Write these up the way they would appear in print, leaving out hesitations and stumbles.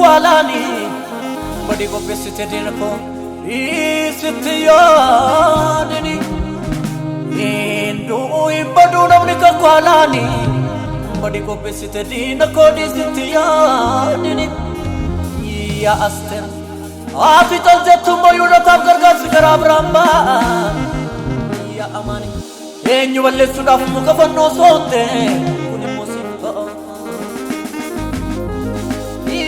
Kualani, badi ko pesite din ko isitiyadini. Indo ibadu namni ka kualani, badi ko pesite din ko isitiyadini. Ya aster, afi talze tumayu na tab gargar sigara bramba. Ya amani, enyu walle sudaf mukafanno sote.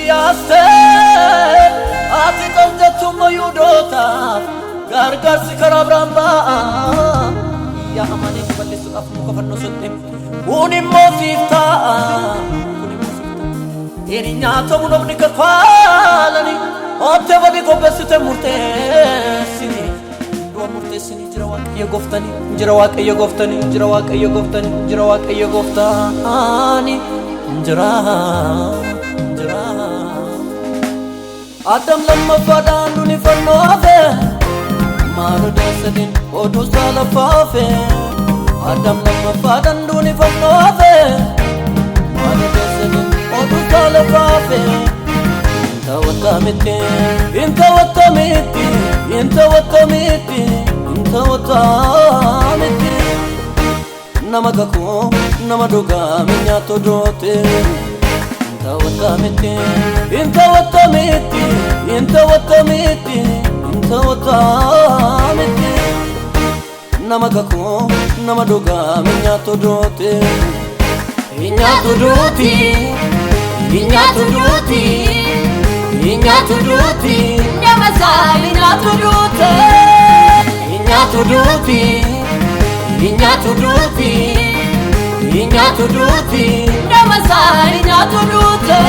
Yaster, ati tonte tumo yudota, gargar sikara bramba. Ya amani kubali suaf muka fano sutim, uni mosifta, ini nyata munom ni kerfalani, otte vadi kopesite murte sini, dua murte sini jerawak ya goftani, jerawak ya goftani, jerawak ya goftani, jerawak ya goftani, jerawak. Adam lamma fadan duni fanno afe maru desedin odu sala fafe Adam lamma fadan duni fanno afe maru desedin odu sala fafe Inta watamiti Inta watamiti Inta watamiti Inta watamiti Namagaku namaduga minyato dote Inta watamiti Inta watamiti Inta watamiti Inta watamiti Namagaku namaduga minyato dote Inyato doti Inyato doti Inyato doti Nyamasa inyato dote Inyato doti Inyato doti Inyato doti Nyamasa inyato doti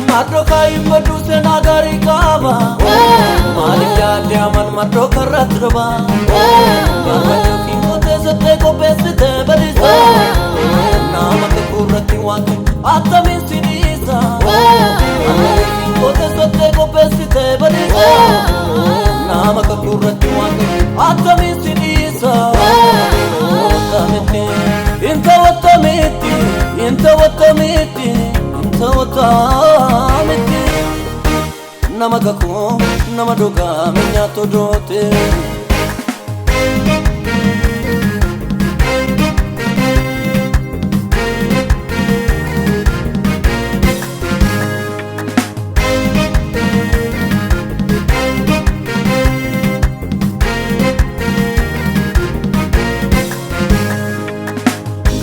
Madro kai madu se nagari kaba Malik yade aman madro karat raba Garmaju ki mote sate ko pesite barisa Nama ke kurati wake atamin sinisa Garmaju ki mote sate ko pesite barisa Nama ke kurati wake atamin sinisa Watamiti Inta watamiti Inta watamiti Inta watamiti Namagaku namaduga minyato dote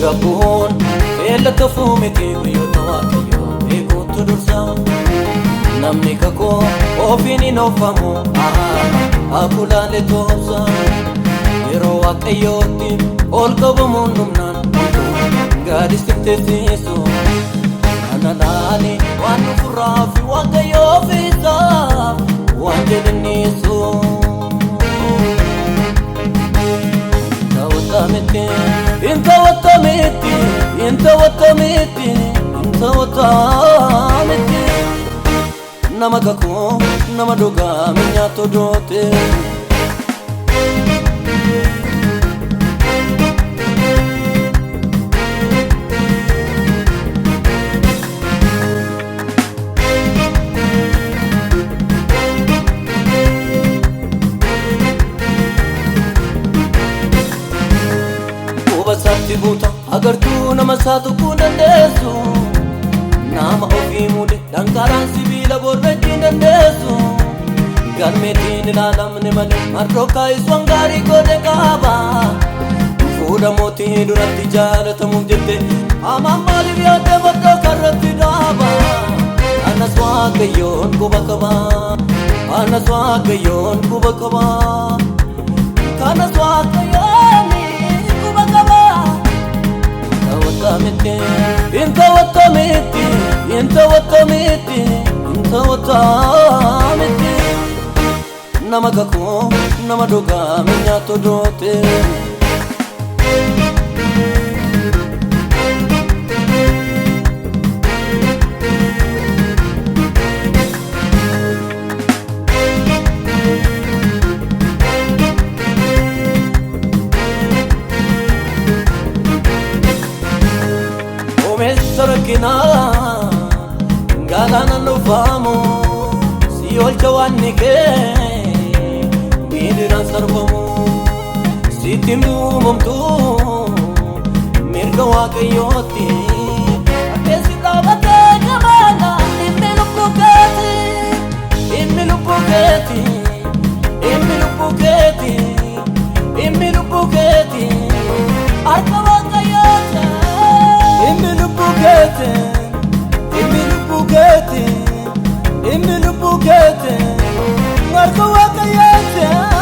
Gabon ela kafumiti yotawakiyo ego tudursa Namni kako ofini no famu akula le tosa Yero wakayoti ol kabumun numnan Gadis tintesiso Ananani wanu furafi wakayofisa Wanjeliniso Inta watamiti Inta watamiti Inta watamiti Inta watamiti Namagaku namaduga minyato dote Ubasati buta agartu namasatu kunandesu Nama ofi mude dangaran sibila borbetin dandesu Galmetin lalam ne mane marroka iswangari kode kaba Fuda moti durati jalata mujte amamma libyate baddo karati daba Ana swagayon kubakaba Ana swagayon kubakaba Kana swagayani kubakaba Inta watamiti Inta watamiti انت وطميتي انت وطميتي نمككو نمدوغا منيا تدوتي سركنا غاغانا نفامو سيول جوانك بيدنا سرفمو سيتمو ممتو ميركوا كيوتي أكسي بلابتي كمانا إملو بوكاتي إملو بوكاتي إملو بوكاتي إملو بوكاتي أركوا كيوتي إملو بوكاتي إملو بوكاتي إملو بوكاتي أركوا كيوتي